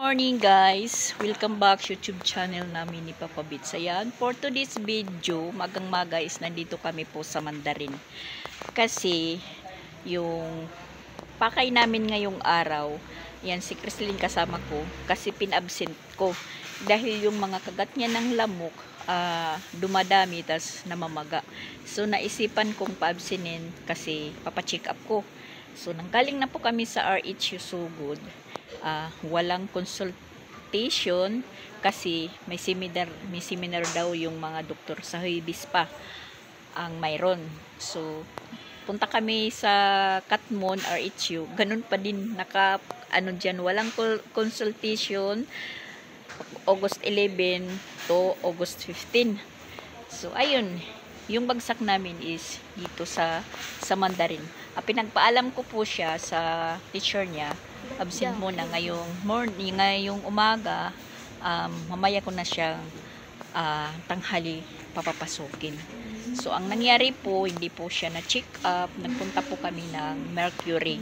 Morning guys! Welcome back sa YouTube channel namin ni Papa Bits. Ayan, for today's video, magang-maga is nandito kami po sa Mandarin. Kasi, yung pakay namin ngayong araw, yan si Chrislyn kasama ko, kasi pinabsent ko. Dahil yung mga kagat niya ng lamok, dumadami, tas namamaga. So, naisipan kong paabsinin kasi papacheck up ko. So, nanggaling na po kami sa RH Sugod. Walang consultation kasi may seminar daw yung mga doktor sa Huibis pa ang mayroon. So, punta kami sa Katmon RHU. Ganun pa din, dyan, walang consultation. August 11 to August 15. So, ayun, yung bagsak namin is dito sa Mandarin. Pinagpaalam ko po siya sa teacher niya, absent muna ngayong umaga, mamaya ko na siyang tanghali papapasukin. So, ang nangyari po, hindi po siya na-check up. Nagpunta po kami ng Mercury.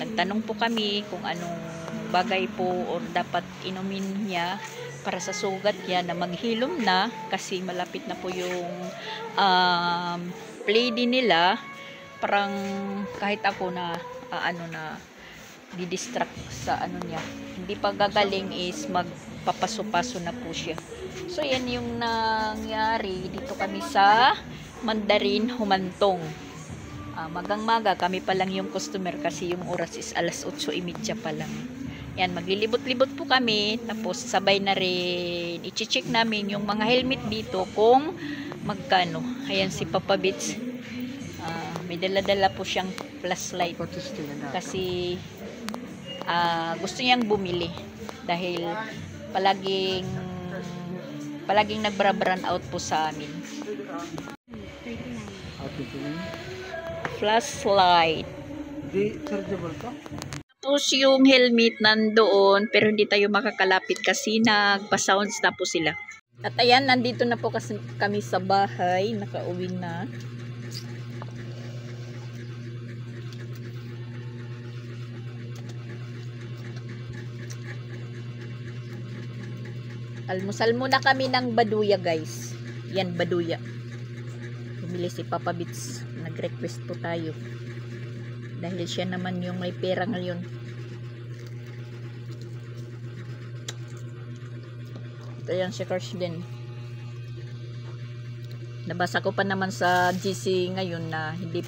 Nagtanong po kami kung anong bagay po or dapat inumin niya para sa sugat niya na maghilom na kasi malapit na po yung play din nila. Parang kahit ako na didistract sa niya, hindi pa gagaling is magpapaso-paso na po siya. So yan yung nangyari. Dito kami sa Mandarin Humantong. Magang-maga kami pa lang yung customer kasi yung oras is alas 8:30 pa lang. Yan, maglilibot-libot po kami, tapos sabay na rin i-check namin yung mga helmet dito kung magkano. Ayan si Papa Bits, may dala-dala po siyang flashlight kasi gusto niyang bumili dahil palaging nagbra-brand out po sa amin. Flashlight. Tapos yung helmet nandoon pero hindi tayo makakalapit kasi nagpa-sounds na po sila. At ayan, nandito na po kasi kami sa bahay, nakauwi na. Almusal muna kami ng baduya guys. Yan, baduya. Bumili si Papa Bits. Nag-request po tayo. Dahil siya naman yung may pera ngayon. Ito yan si Kirsten. Nabasa ko pa naman sa GC ngayon na hindi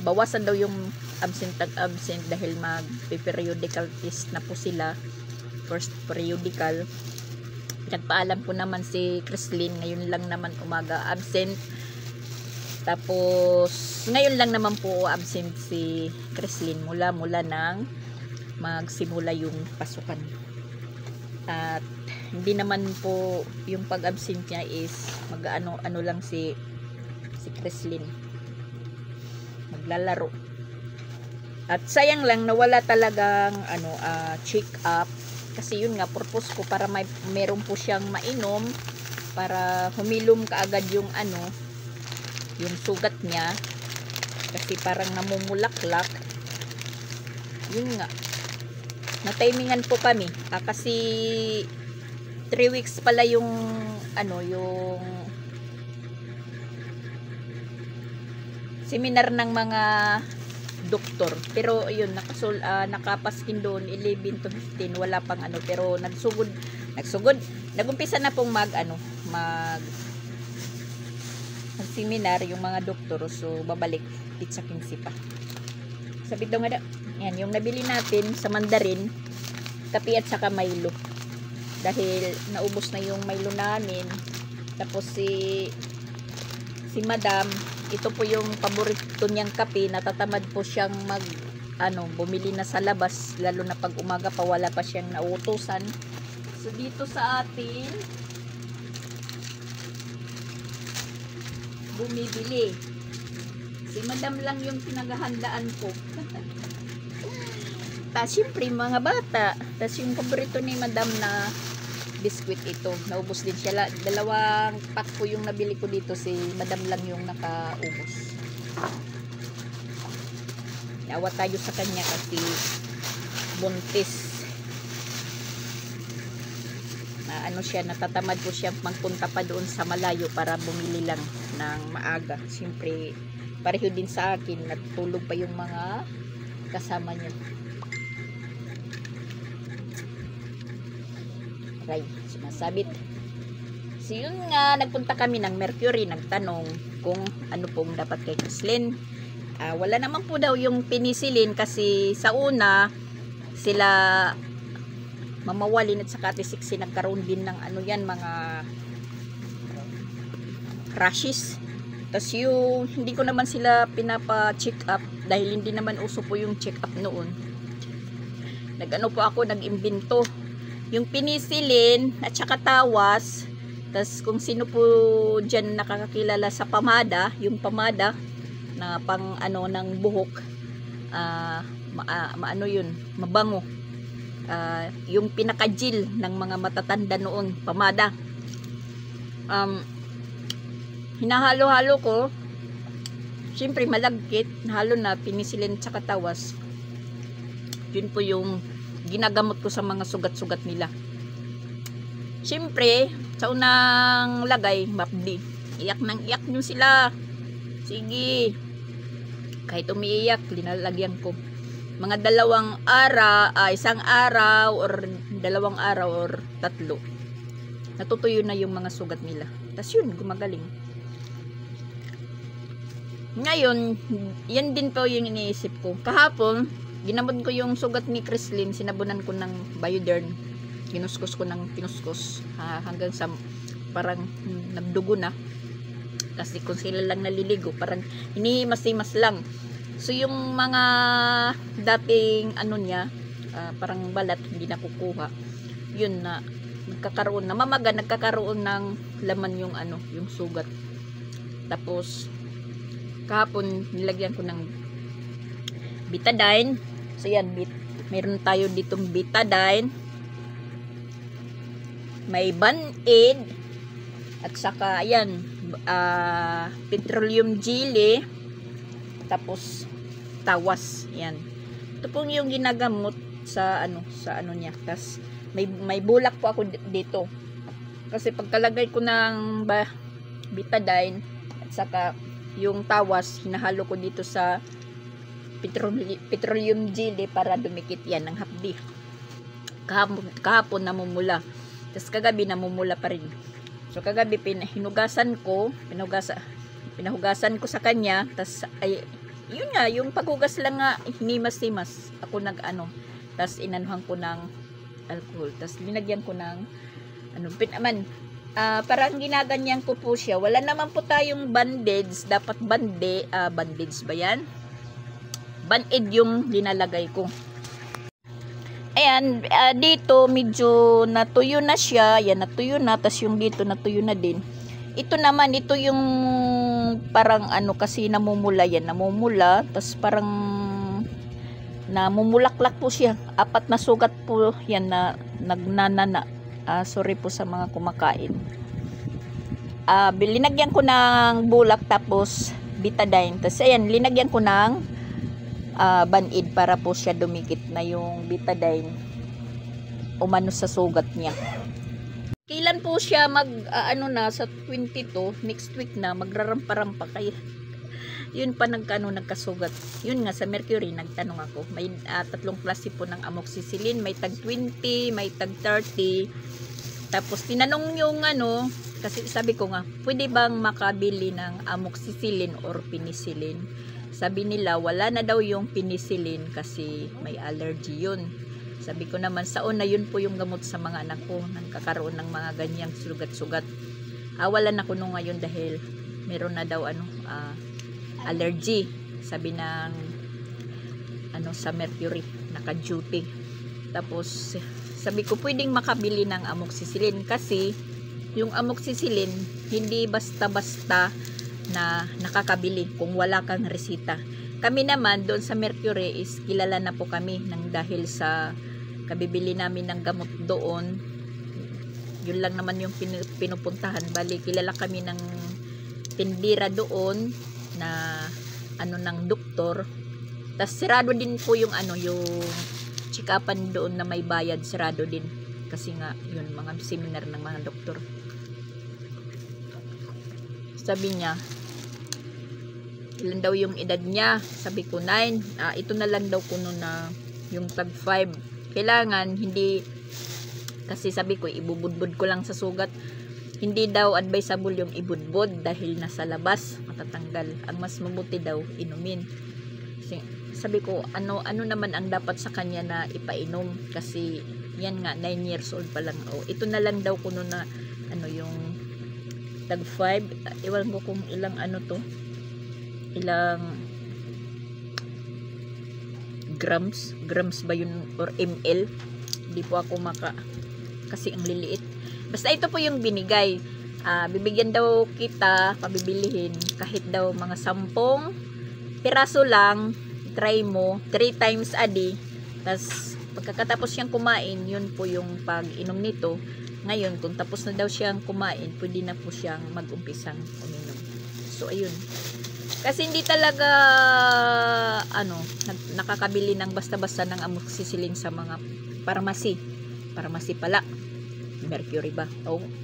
bawasan daw yung absent dahil mag-periodical test na po sila. First periodical. Nagpaalam po naman si Chrislyn, ngayon lang naman umaga absent. Tapos ngayon lang naman po absent si Chrislyn mula nang magsimula yung pasukan. At hindi naman po yung pag-absent niya is mag-ano lang si Chrislyn. Maglalaro. At sayang lang nawala talagang check up. Kasi yun nga, purpose ko para meron po siyang mainom para humilom kaagad yung yung sugat niya kasi parang namumulaklak. Yun nga, na-timingan po kami kasi 3 weeks pala yung yung seminar ng mga doktor, pero yun nakapaskin doon 11 to 15, wala pang pero nagsugod nagumpisa na pong mag seminar yung mga doktor. So babalik sa 15 pa. Sabi daw nga yan yung nabili natin sa Mandarin, kape at saka Milo dahil naubos na yung Milo namin. Tapos si Madam, ito po yung paborito niyang kape, natatamad po siyang bumili na sa labas, lalo na pag umaga pa wala pa siyang nauutusan. So dito sa atin bumibili. Si Madam lang yung pinaghahandaan ko. Tapos syempre mga bata, tapos yung paborito ni Madam na biskwit, ito naubos din siya. 2 pack po yung nabili ko dito, si Madam lang yung nakaubos. Naawa tayo sa kanya kasi buntis. Na ano siya, natatamad po siya magpunta pa doon sa malayo para bumili lang ng maaga. Siyempre, pareho din sa akin, natulog pa yung mga kasama niya. Right, sumasabit. So yun nga, nagpunta kami ng Mercury, nagtanong kung ano pong dapat kay Chrislyn. Wala naman po daw yung penicillin kasi sa una sila Mama Walin at saka Ate Sixi nagkaroon din ng ano yan, mga rashes. Tapos yung hindi ko naman sila pinapa-check up dahil hindi naman uso po yung check up noon. Nag-ano po ako, nag-imbento yung penicillin at saka tawas. Tas kung sino po dyan nakakakilala sa pamada, yung pamada na pang ano ng buhok, maano yun, mabango. Yung pinakajil ng mga matatanda noon, pamada. Hinahalo-halo ko. Siyempre malagkit, halo na penicillin at saka tawas. Yun po yung ginagamot ko sa mga sugat-sugat nila. Siyempre, sa unang lagay, mapdi. Iyak nang iyak nyo sila. Sige. Kahit umiiyak, linalagyan ko. Mga isang araw or 2 araw or 3. Natutuyo na yung mga sugat nila. Tapos yun, gumagaling. Ngayon, yan din po yung iniisip ko. Kahapon, ginamot ko yung sugat ni Chrislyn, sinabunan ko ng Bioderm. Kinuskus ko ng kinuskus hanggang sa parang nagdugo na. Kasi kung sila lang naliligo, parang hinihimas-himas lang. So yung mga dating ano niya, parang balat, hindi nakukuha. Yun na, nagkakaroon, namamaga, nagkakaroon ng laman yung ano, yung sugat. Tapos, kahapon, nilagyan ko ng betadine. So yan, meron tayo ditong betadine. May Band-Aid at saka ayan, petroleum jelly, tapos tawas. Yan, ito pong yung ginagamot sa ano niya. Tas may bulak po ako dito kasi pagkalagay ko ng betadine at saka yung tawas, hinahalo ko dito sa petroleum jelly para dumikit yan ng hapdi. Kahapon namumula. Tapos kagabi namumula pa rin. So kagabi pinahugasan ko sa kanya. Tapos ay yun nga, yung paghugas lang nga, hinimas-himas. Ako nag-ano. Tapos inanuhan ko ng alcohol. Tapos linagyan ko ng parang ginaganyan ko po siya. Wala naman po tayong bandage. Dapat bandage ba yan? Band-aid yung linalagay ko. Ayan, dito medyo natuyo na siya. Yan, natuyo na. Tapos yung dito natuyo na din. Ito naman, ito yung parang ano kasi namumula yan. Namumula. Tapos parang namumulaklak po siya. 4 na sugat po yan na nagnanana. Sorry po sa mga kumakain. Linagyan ko ng bulak tapos betadine. Tapos ayan, linagyan ko ng Band-Aid para po siya dumikit na yung betadine umano sa sugat niya. Kailan po siya sa 22, next week na magrarampa-rampa kaya yun pa nagkasugat. Yun nga sa Mercury nagtanong ako. May 3 klase po ng amoxicillin, may tag 20, may tag 30. Tapos tinanong yung kasi sabi ko nga, pwede bang makabili ng amoxicillin or penicillin? Sabi nila, wala na daw yung penicillin kasi may allergy yun. Sabi ko naman, sa una yun po yung gamot sa mga anak ko. Nagkakaroon ng mga ganyang sugat-sugat. Wala na ko nung ngayon dahil meron na daw allergy. Sabi ng sa Mercury, naka-duty. Tapos, sabi ko, pwedeng makabili ng amoxicillin kasi yung amoxicillin, hindi basta-basta na nakakabili kung wala kang resita. Kami naman doon sa Mercury is kilala na po kami dahil sa kabibili namin ng gamot doon. Yun lang naman yung pinupuntahan. Bali kilala kami ng tindira doon na ng doktor. Tas sirado din po yung check-upan doon na may bayad, sarado din. Kasi nga, yun, mga seminar ng mga doktor. Sabi niya, ilan daw yung edad niya? Sabi ko, 9. Ito na lang daw kuno na yung tag 5. Kailangan, hindi, kasi sabi ko, ibubudbud ko lang sa sugat. Hindi daw advisable yung ibudbud dahil nasa labas, matatanggal. Ang mas mabuti daw, inumin. Kasi, sabi ko, ano naman ang dapat sa kanya na ipainom? Kasi, yan nga, 9 years old pa lang. Ito na lang daw kuno na, yung tag 5. Iwan ko kung ilang ilang grams ba yun or ml. Hindi po ako kasi ang liliit. Basta ito po yung binigay. Bibigyan daw kita, pabibilihin kahit daw mga 10 piraso lang. Try mo 3 times a day. Tas pagkatapos siyang kumain, yun po yung pag-inom nito. Ngayon, kung tapos na daw siyang kumain, pwede na po siyang mag-umpisang uminom. So, ayun. Kasi hindi talaga nakakabili ng basta-basta ng amoxicillin sa mga pharmacy. Pharmacy pala. Mercury ba?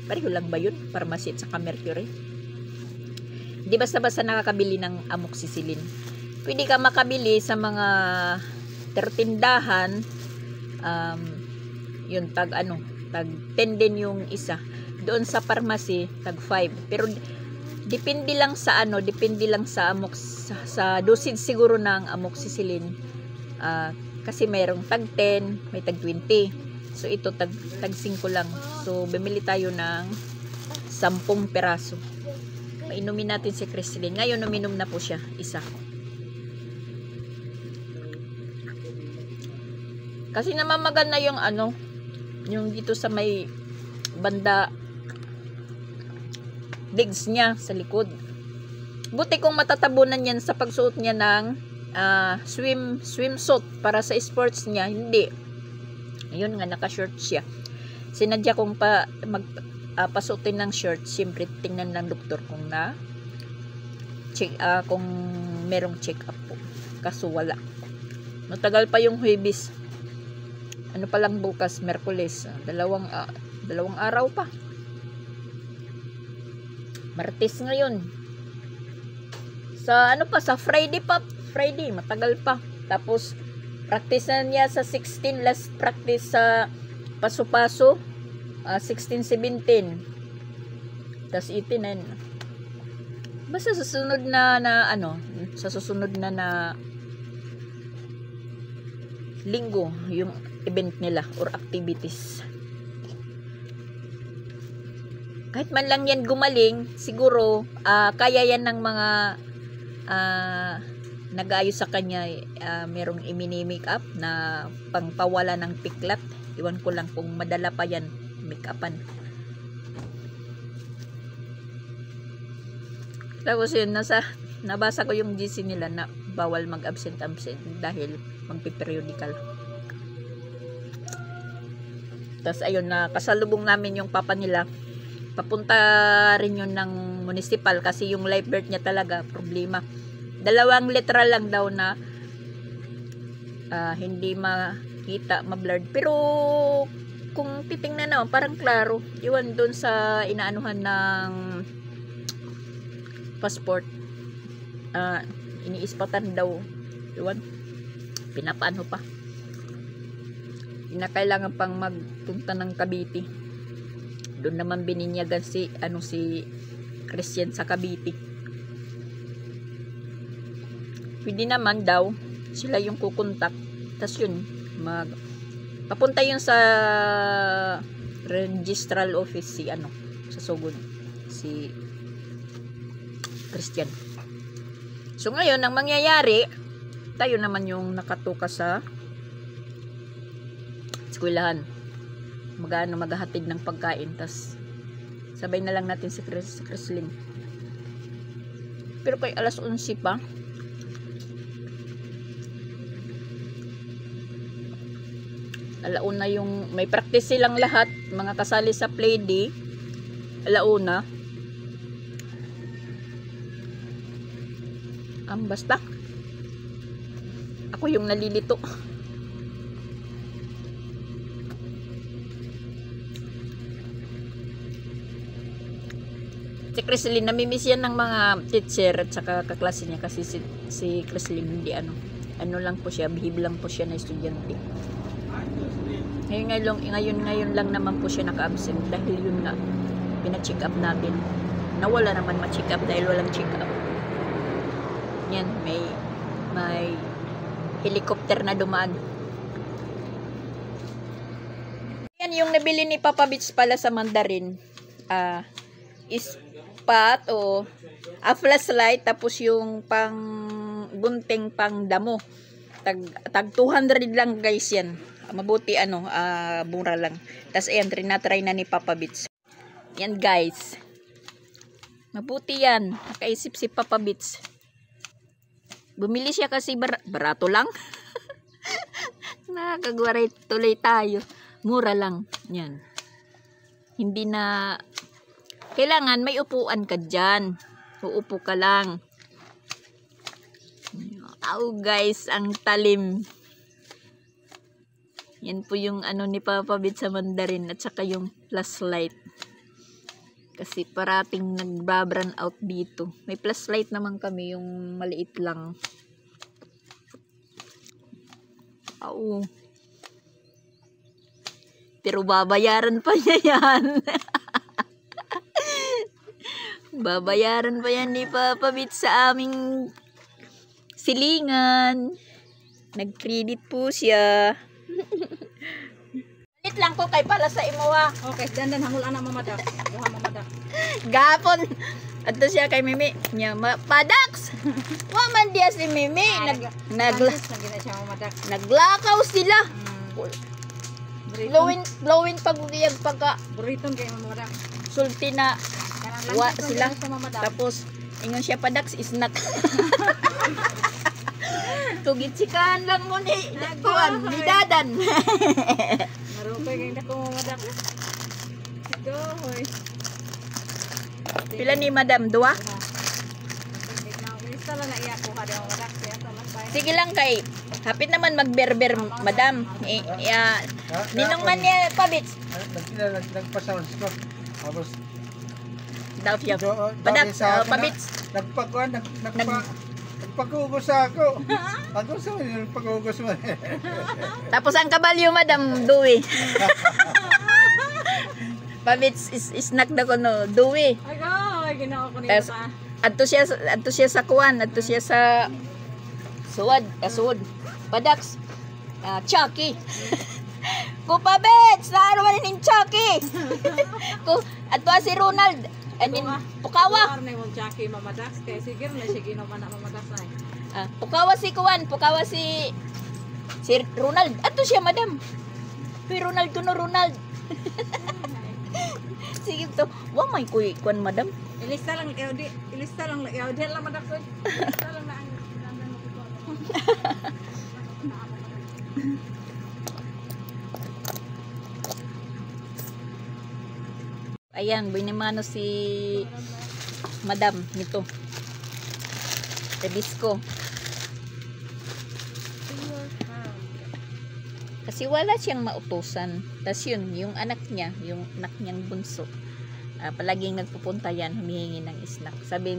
Pareho lang ba yun? Pharmacy at saka Mercury. Hindi basta-basta nakakabili ng amoxicillin. Pwede ka makabili sa mga tindahan. Yun, tag 10 din yung isa. Doon sa pharmacy, tag 5. Pero depende lang sa sa dosage siguro ng amoxicillin. Kasi mayroong tag 10, may tag 20. So ito tag 5 lang. So bumili tayo ng 10 peraso. Painumin natin si Christine. Ngayon uminom na po siya isa. Kasi namamagan na yung yung dito sa may banda legs niya sa likod. Buti kung matatabunan yan sa pagsuot niya ng swimsuit para sa sports niya. Hindi. Ayun nga, naka-short siya. Sinadya kong pasutin ng short. Siyempre, tingnan ng doktor kung kung merong check-up po. Kaso wala. Matagal pa yung Huwebes. Pa lang bukas, Merkules. Dalawang araw pa. Martes ngayon. Sa sa Friday pa. Friday, matagal pa. Tapos, practice na niya sa 16. Last practice sa paso-paso. 16, 17. Tapos 18. Basta sa susunod sa susunod na linggo, yung event nila or activities. Kahit man lang yan gumaling, siguro kaya yan ng mga nag-aayos sa kanya. Merong i-make up na pangpawala ng piklat. Iwan ko lang kung madala pa yan make-upan. Tapos yun, nabasa ko yung GC nila na bawal mag-absent dahil magpiperiodical. Tapos ayun, kasalubong namin yung papa nila. Papunta rin yun ng municipal kasi yung live birth niya talaga problema. 2 literal lang daw na hindi makita, ma-blurred. Pero kung titingnan naman, parang klaro. Iwan doon sa inaanuhan ng passport. Iniispatan daw. Iwan. Pinapaano pa. Kailangan pang magpunta ng Cavite. Doon naman bininyagan si Christian sa Cavite. Pwede naman daw sila yung kukontak. Tapos yun, papunta yun sa registral office sa Sugod, si Christian. So ngayon, ang mangyayari, tayo naman yung nakatuka sa eskwelahan. Maghahatid ng pagkain, tas sabay na lang natin si Chrislyn. Pero kay alas 11 pa. Alauna yung may practice silang lahat, mga kasali sa play day. Alauna. Basta ako yung nalilito. Si Crislin, namimiss yan ng mga teacher at saka kaklase niya kasi si Crislin hindi ano lang po siya, bihib lang po siya na estudyante. Ngayon lang naman po siya naka-absent dahil yun nga, pina-check up natin. Nawala naman ma-check up dahil walang check up. Yan, may helicopter na dumaan. Yan yung nabili ni Papa Beach pala sa Mandarin. Ispat o flashlight tapos yung pang gunting pang damo. Tag 200 lang guys yan. Mabuti mura lang. Tapos ayan, trinatry na ni Papa Beach. Yan guys. Mabuti yan. Nakaisip si Papa Beach. Bumili siya kasi barato lang. Nakakagwaray tuloy tayo. Mura lang. Yan. Hindi na kailangan may upuan ka dyan. Uupo ka lang. Oh guys, ang talim. Yan po yung ni Papa Beach sa Mandarin at saka yung flashlight. Kasi parating nagbabran out dito. May flashlight naman kami, yung maliit lang. Oo. Pero babayaran pa niya yan. Babayaran pa yan ni Papa Beach sa aming silingan. Nag-credit po siya. Palit lang ko kay para sa imo ha. Okay, dandan hangul anak mamadak. Duha mamadak. Gapon. Adto siya kay Mimi. Nya padaks. Wa man dia si Mimi naglakaw sila. Blowin paguyag pagka Buriton kay mamadak. sulti na wa sila. Tapos ingon siya padaks isnak. Tugit sikan lang mo ni kuan ni dadan. Marupay kay dako mamadak. Go hoy. Pila ni Madam? Dua? Sige lang kay hapit naman magberber Madam. Ninong man niya Pabits. Nagpa-sounds ko. Tapos Daw siya. Padak Pabits. Nagpagugos ako. Ako sa nagpagugos mo. Tapos ang kabalyo Madam Dewey. Pabits is snack na ko no Dewey. Ay ginoo ko niya pa. Adto siya sa kuan, adto siya sa suwad. Padaks. Chucky. Ko Pabits, naano man ning Chucky. Ko adto si Ronald. I mean, Pukawa. Arne mo Chucky mamadax kay sige na sige no man mamadax ay. Pukawa si kuan, Pukawa si Ronald. Adto siya Madam. Pero Ronald kuno Ronald. Sige to. Wa may kuan Madam. Ilista lang yaw di lang madax. Ilista lang na ang Ayan, binimano si Madam nito. Tabisco. Kasi wala siyang mautusan. Tapos yun, yung anak niyang bunso. Palaging nagpupunta yan, humihingi ng snack. Sabi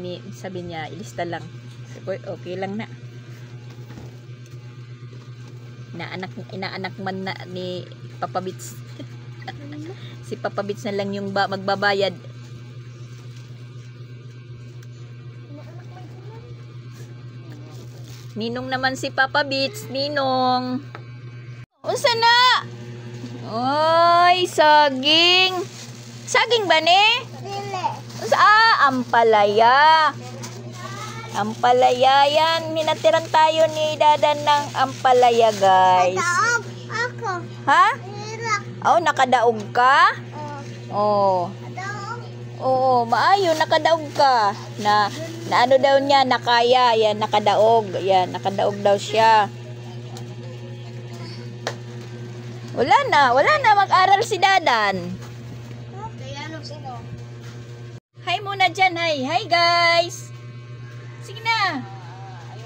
niya, ilista lang. Okay lang na. Inaanak man na ni Papa Beach. Si Papa Beach na lang yung magbabayad. Ninong naman si Papa Beach, Ninong. Unsa na? Oy, saging. Saging ba ni? Dili. Ampalaya. Ampalaya yan. Minatiran tayo ni Dadan ng ampalaya, guys. Nakadaog ako. Ha? Hirap. Oh, nakadaog ka? Oh. Nakadaog. Oo, maayo, nakadaog ka. Na ano daw niya, nakaya. Yan, nakadaog. Yan, nakadaog daw siya. Wala na mag-aral si Dadan. Kaya ano sino? Hi muna dyan, hi. Hi guys. Sige na.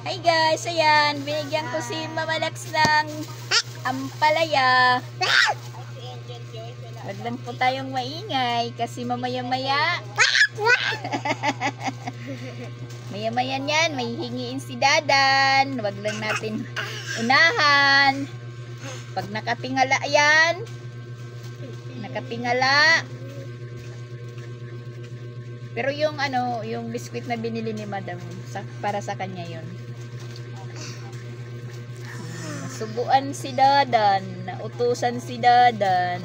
Hi guys, ayan. Binigyan ko si Mama Lex ng ampalaya. Wag lang po tayong maingay kasi mamaya-maya Maya-maya yan, may hingiin si Dadan. Wag lang natin unahan. Pag nakatingala yan, nakatingala. Pero yung yung biskwit na binili ni Madam, para sa kanya yun. Subuan si Dadan, nautusan si Dadan.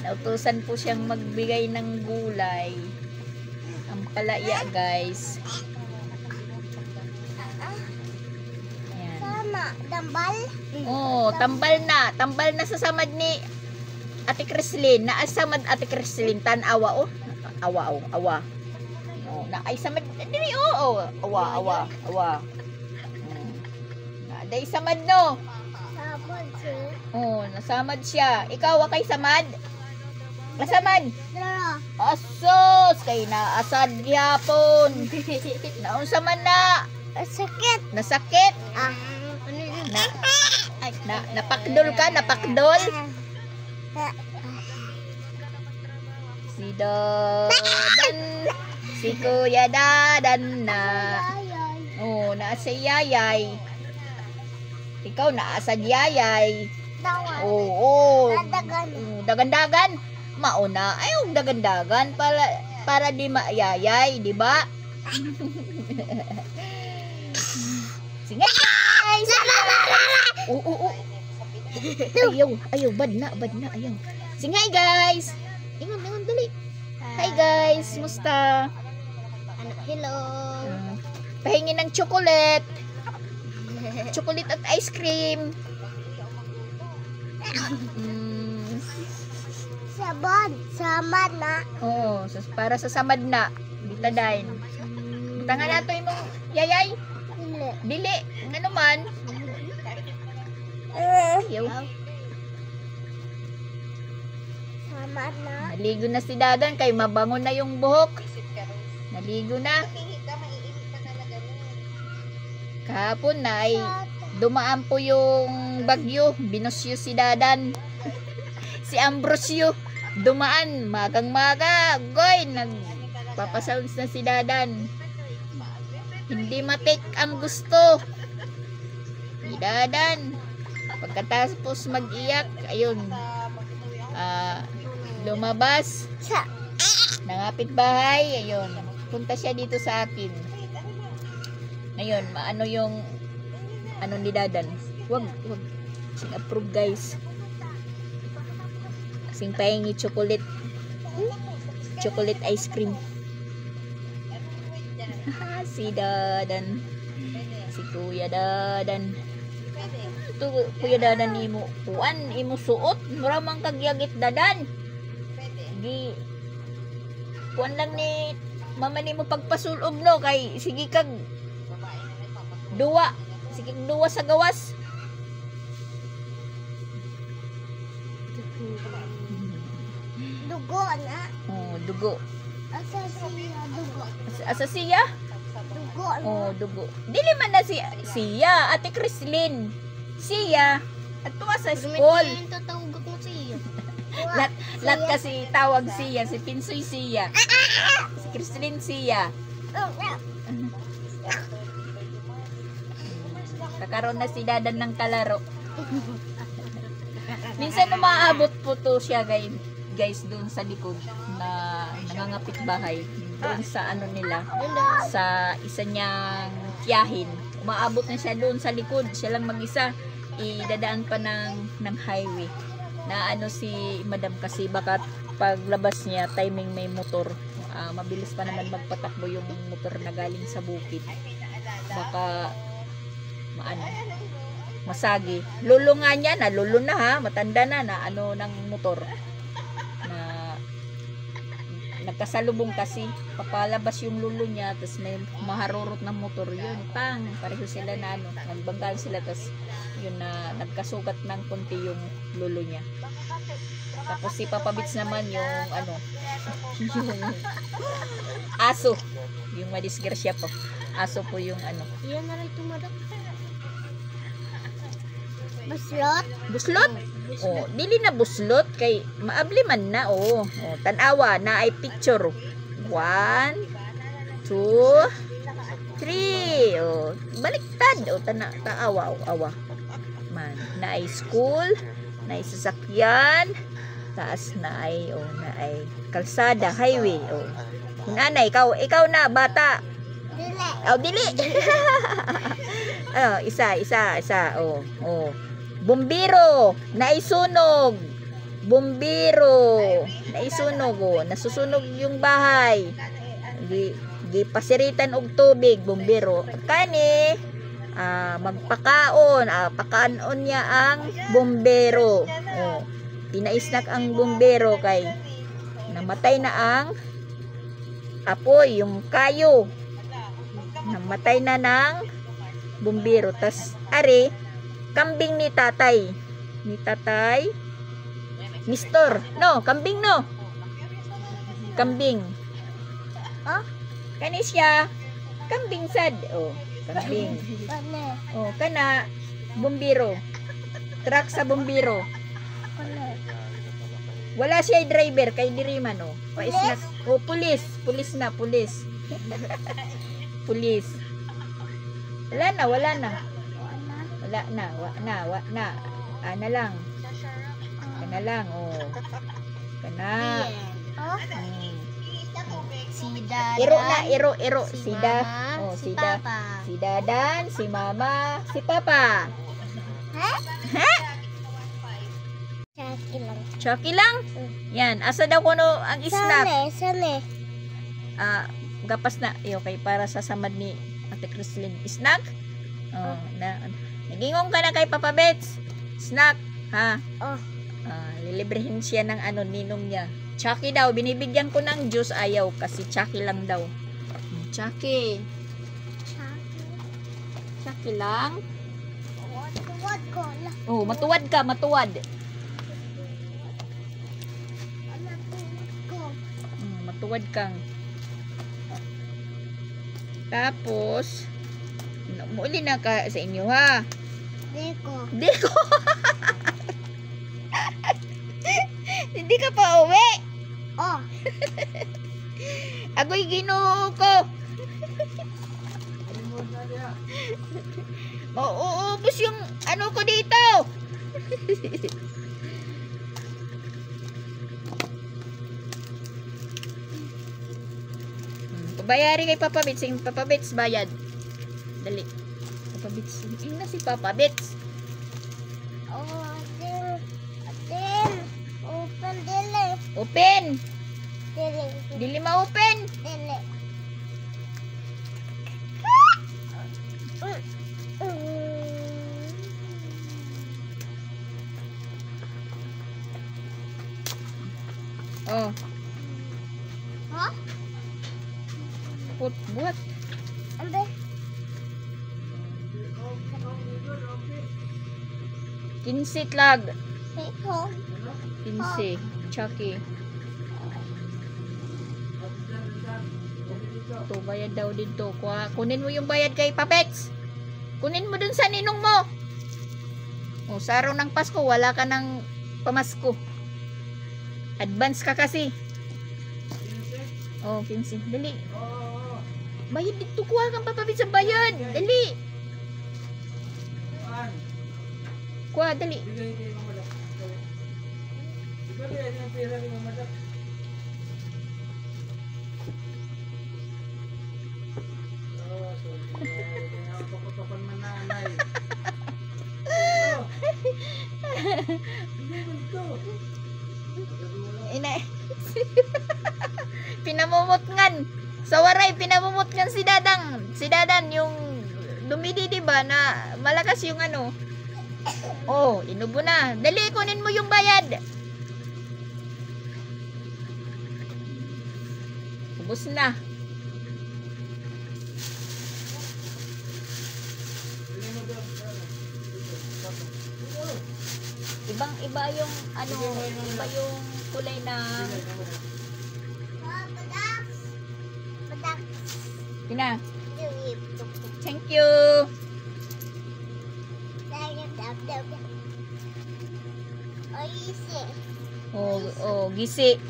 Nautusan po siyang magbigay ng gulay. Ang palaya, guys. Ayan. Sama, dambal. Oh, tambal na. Tambal na sa samad ni Ate Crislin. Naasamad Ate Crislin. Tanawa, oh. Awa, oh. Awa. Oh, naay samad. Dili, oh. Awa. Naaday samad, no. Sabon siya. Oh, nasamad siya. Ikaw, kay samad? Nasamad? Dara. Asos! Kay naasad yapon. Naunsa man na? Sakit. Nasakit? Ano yun? Napakdol ka? Napakdol? Si Dadan. Si Kuya Dadan na. Oh, naasa yayay. Ikaw naasa yayay. Dawan. Oo. Dadagan. Dagan-dagan. Mauna. Ayaw dagan-dagan para di maayayay, di ba? Sige guys. Oo. Ayaw, bad na, ayaw. Sige guys. Ingon, dali. Hi guys, musta? Hello. Pahingi ng chocolate. Chocolate at ice cream. Sabon. Samad na. Oo, para sa samad na. Bitadain. Tangan nato imong yayay. Hindi. Dili, ano man. Ayaw. Samad na. Naligo na si Dadan kay mabango na yung buhok. Naligo na. Kahapon na ay dumaan po yung bagyo. Binusyo si Dadan. Si Ambrosio. Dumaan. Magang-maga. Goy, nagpapasounds na si Dadan. Hindi matik ang gusto. Si Dadan. Pagkatapos mag-iyak, ayun. Lumabas. Nangapit bahay. Ayun. Punta siya dito sa akin. Ayun, maano yung ni Dadan. Wag. Sing approve guys. Sing pahingi chocolate. Chocolate ice cream. Si Dadan. Si Kuya Dadan. Ito, Kuya Dadan imo. Kuan, imo suot. Maramang kagyagit Dadan. Gi. Kuan lang ni mama nimo pagpasulob no. Kay sige kag duwa. Sige duwa sa gawas. Dugo na. Oh, dugo. Asa siya dugo. Asa siya? Dugo na. Oh, dugo. Dili man na siya, Ate Crislin. Siya at tuwa sa school. Yung tatawag ko siya. Lat kasi tawag siya, si Pinsoy siya. Si Crislin siya. Kakaroon na si Dadan ng kalaro. Minsan umaabot po to siya guys doon sa likod na nangangapit bahay. Doon sa nila, sa isa niyang tiyahin. Umaabot na siya doon sa likod. Siya lang mag-isa. Idadaan pa ng highway. Na si Madam kasi baka paglabas niya, timing may motor. Mabilis pa naman magpatakbo yung motor na galing sa bukid. Baka masagi. Lulo nga niya, lulo na ha, matanda na ng motor. Na nagkasalubong kasi, papalabas yung lulo niya, tapos may maharurot ng motor yun, pareho sila na nagbanggaan sila, tapos yun na nagkasugat ng konti yung lulo niya. Tapos si Papa Bits naman yung yung aso, yung madisgrasya po. Aso po yung Yan na rin tumadak. Buslot? Buslot? Oh, dili na buslot kay maabli man na tanawa na ay picture. 1, 2, 3. Oh, baliktad. Oh, taawa, awa. Man, na ay school, na ay sasakyan, taas na ay kalsada, highway. Oh. Nanay, ikaw na bata. Dili. Oh, dili. Oh, isa. Oh. Bumbiro, naisunog. Bumbiro, naisunog. Oh, nasusunog yung bahay. Di pasiritan og tubig, bumbiro. Kani, magpakaon, pakaon niya ang bumbero. Oh, pinaisnak ang bumbero kay namatay na ang apoy, yung kayo. Namatay na ng bumbero. Tas are kambing ni tatay. Mister, no, kambing no. Kambing. Oh, Kani siya kambing sad. Oh, kambing. kane. Oh, kana bumbiro. Truck sa bumbiro. Kane. Wala siya driver kay diri man oh. Paisnak. Oh, pulis na. Pulis. Wala na. Ana lang. Oh. Kana. Oh, Hmm. si Dadan. Iro. Si Sida. Mama, Oh, si Sida. Papa. Si Dadan, si Mama, si Papa. Ha? Ha? Chucky lang. Chucky lang? Yan. Asa daw kuno ang snack? Sane. Gapas na. Okay, para sa samad ni Ate Chrislyn. Snack? Oh, nagingong ka na kay Papa Bets. Snack. Ha? Oh. Lilibrehin siya ng ninong niya. Chucky daw. Binibigyan ko ng juice. Ayaw kasi Chucky lang daw. Chucky. Chucky lang. Tuwad ko lang. Oh, matuwad ka. Matuwad ko. Matuwad kang. Tapos, muli na ka sa inyo ha. Deko. Hindi ka pa uwi. Oh. Agoy Ginoo ko. Mauubos yung ko dito. Bayari kay Papa Bits. Yung Papa Bits bayad. Dali. Papa Bits. Yung na si Papa Bits. Oh, din. Open dili. Open. Dili. Dili ma-open. Dili. Oh. Ha? Buhat. Ambe. Kinsit lag. Ito. 15. Chucky. Ito, bayad daw dito. Kunin mo yung bayad kay Papets. Kunin mo dun sa ninong mo. O, sa araw ng Pasko, wala ka ng pamasko. Advance ka kasi. Oh, 15. Dali. Bayad dito. Kuha kang Papapets sa bayad. Dali. Kuha, dali. Pinamumutngan. Sa waray, pinamumutngan si Dadang. Si Dadan, yung dumidi, diba, na malakas yung Oh, inubo na. Dali, kunin mo yung bayad. Ubus na. Ibang-iba yung iba yung kulay ng Padak. Ina. Thank you. Oh, easy. Oh, gisi.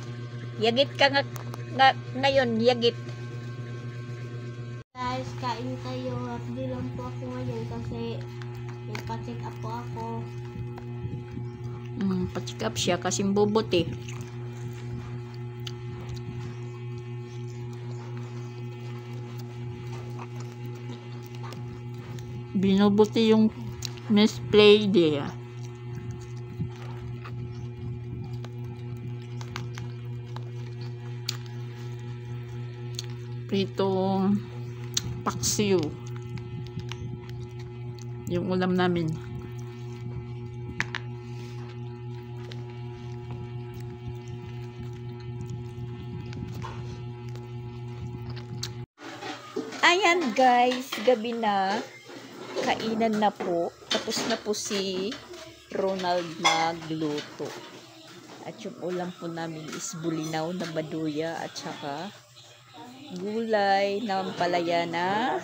Yagit ka nga ngayon, yagit. Guys, kain tayo. Hindi lang po ako ngayon kasi nagpa-check up po ako. Pa-check up siya kasi bobot eh. Binubuti yung misplay dia. Pritong paksiw. Yung ulam namin. Ayan guys, gabi na. Kainan na po. Tapos na po si Ronald magluto. At yung ulam po namin is bulinaw na baduya at saka gulay na palaya na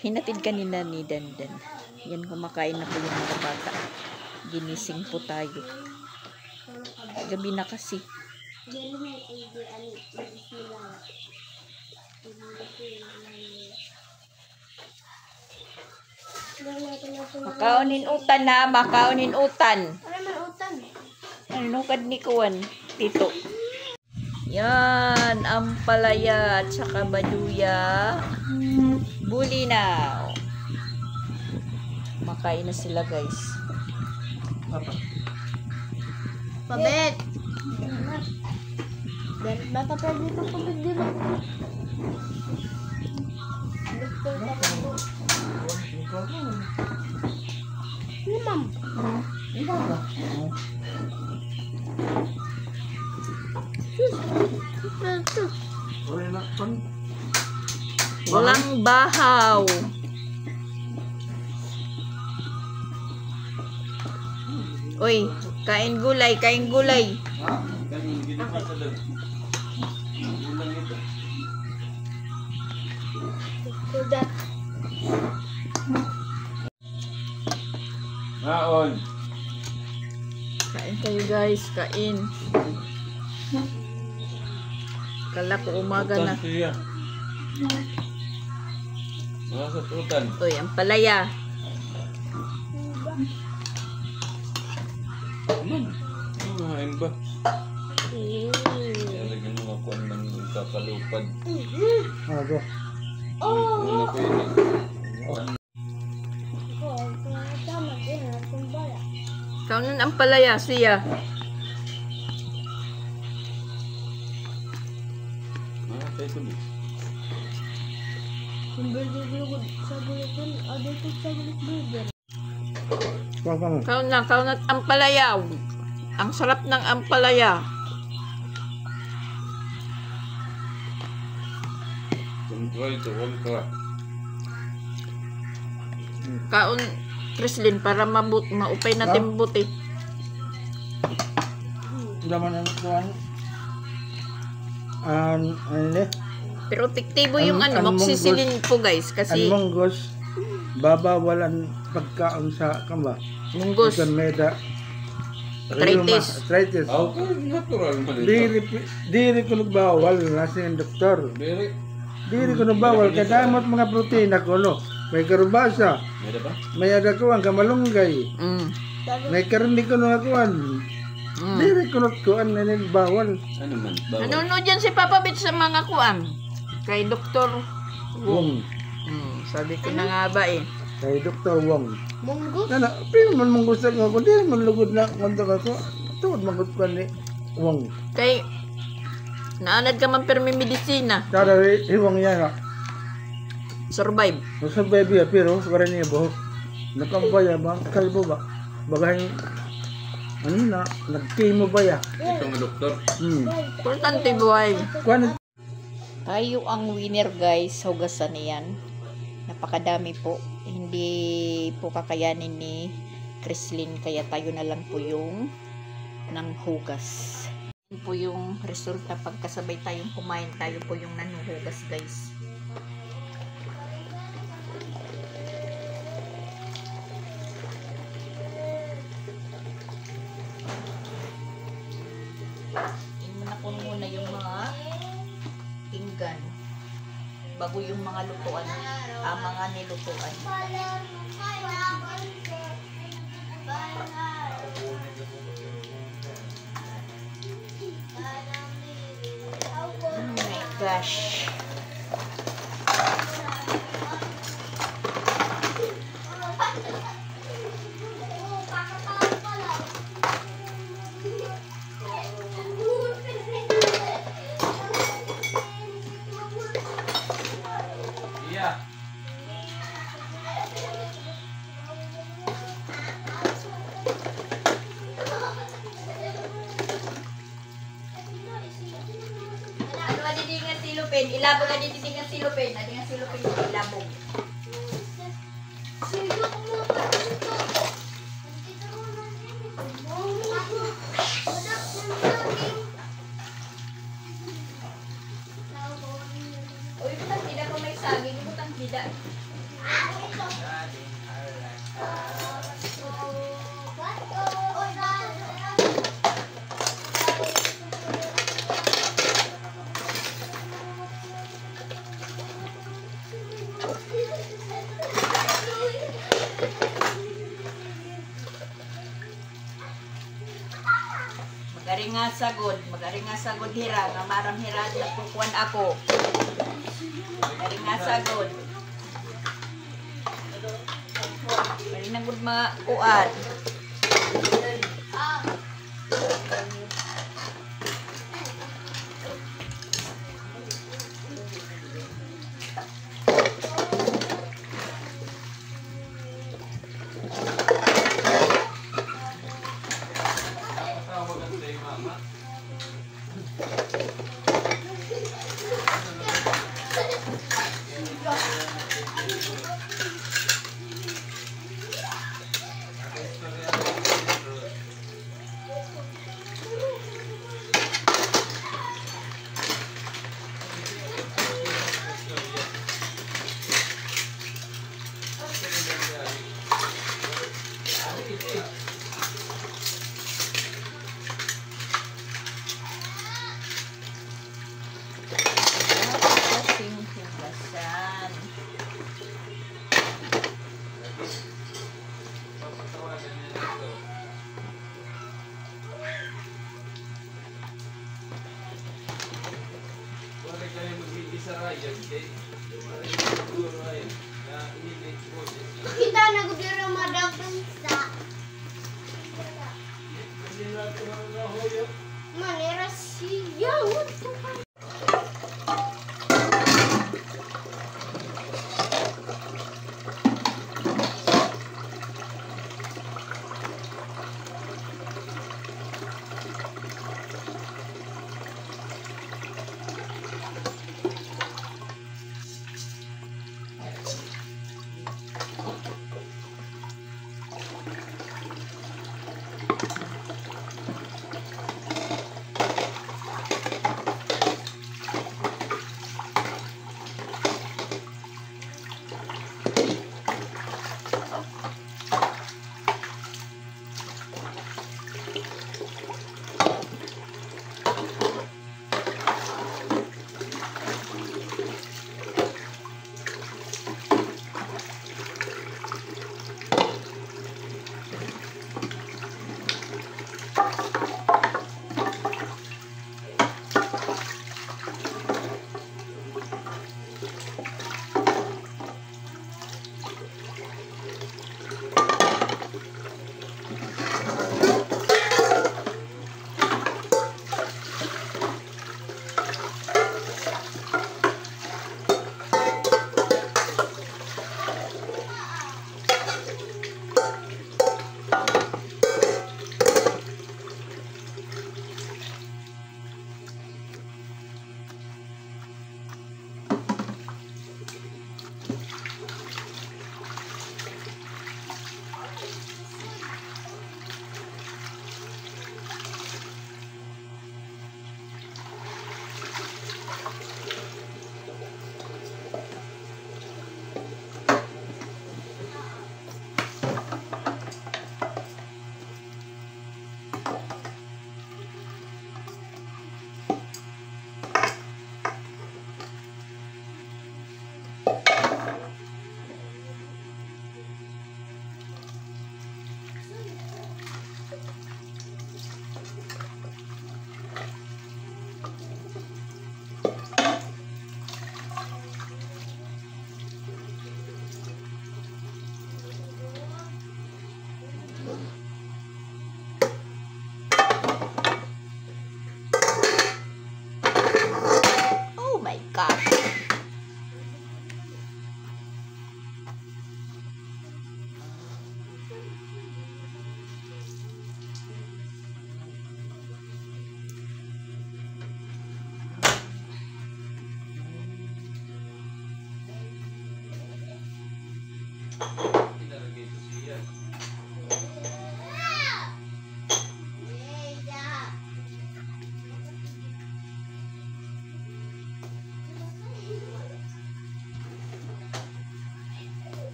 hinatid kanina ni Dandan. Yan, kumakain na po yung mga bata. Ginising po tayo. Gabi na kasi. Makaunin utan na, makaunin utan. Ano man utan? Ano kad ni Kuwan, tito? Yan, ang palaya at saka baduya. Bulinaw. Makain na sila guys. Pabet! Baka pwede ito pabet dito. Ano ma'am? Walang bahaw. Uy, kain gulay, kain gulay. Kudat. Naon. Kain kayo guys, kain. Kala ko umaga na. Siya. Mga sa tutan. Uy, ang palaya. Kumain ba? Lagyan mo ako ng kakalupad. Oh! Ano ko yun eh. Tama din ha, kumbala. Kaunan ang palaya, siya. Tayo tuloy. Kumbala din sa bulutan. Ada ito sa bulutan. Kaunan ang palaya. Ang sarap ng ampalaya. Try to all ka. Kaon, Krislin, para maupay natin buti. Laman ang kuhan. Pero tiktibo yung moxisilin po guys. Kasi monggos, babawalan pagkaon sa kamba. munggos, Ikan meda. Arthritis. Arthritis. Okay, natural man ito. Diri ko nagbawal, nasa yung doktor. Very. Diri ko nagbawal, kadamot mga protein ako, no? May karubasa, Meron ba? may adakuan, kamalunggay, mm, may karni ko na akuan. Diri ko nagkuan na bawal. Ano man? Bawal. Ano dyan si Papa Bit sa mga kuam? Kay Dr. Wong. Sabi ko na nga ba eh. Kay Dr. Wong. Munggo? Nana, pino man mong gusto nga ako, diri man lugod na kontak ako. Tuwad man gusto ni Wong. Kay naanad ka man permi medisina. Kada iwang yan nga. Survive. Nasa baby pero wala niya buhok. Nakampaya ba? Kalbo ba? Bagahin, ano na, nag-chemo ba ya? Ito nga doktor. Importante buhay. Kuan, Tayo ang winner guys. Hugasan niyan. Napakadami po. Hindi po kakayanin ni Krislin. Kaya tayo na lang po yung nang hugas. Yun po yung resulta pagkasabay tayong kumain. Tayo po yung nanuhugas guys. Tingnan ko muna yung mga pinggan. Bago yung mga lutuan. Mga nilutuan. Oh my gosh. Ano adidingan silupin? Ilabog adidingan silupin. Adidingan silupin ilabog. Uy, butang tidak ko may saging. Butang tidak. Magaring nga sagod hira, nga maram hira nagpukuan ako. Magaring nga sagod. Magaring na gud mga kuan. Kita nagubiro madagdag sa. Manera siya. mantika.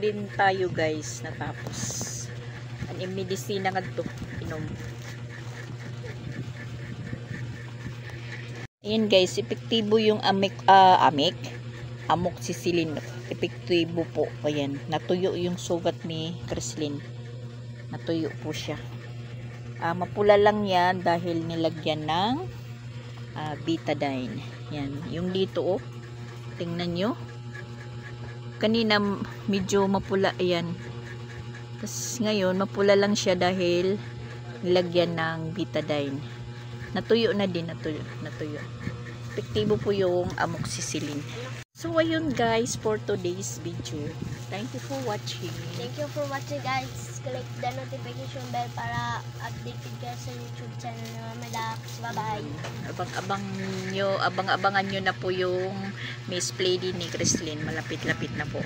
Din tayo guys natapos ang medisina nga to inom. Ayan guys, epektibo yung amoxicillin, epektibo po. Ayan, natuyo yung sugat ni Chrislyn, natuyo po siya. Mapula lang yan dahil nilagyan ng betadine. Yan, yung dito oh, tingnan nyo, kanina medyo mapula, ayan. Tapos ngayon mapula lang siya dahil nilagyan ng betadine. Natuyo na din, natuyo. Epektibo po yung amoxicillin. So ayun guys, for today's video. Thank you for watching. Thank you for watching guys. Click the notification bell para updated ka sa YouTube channel na Mama Dax. Bye-bye. Abang-abangan nyo na po yung Miss Play din ni Chrislyn. Malapit-lapit na po.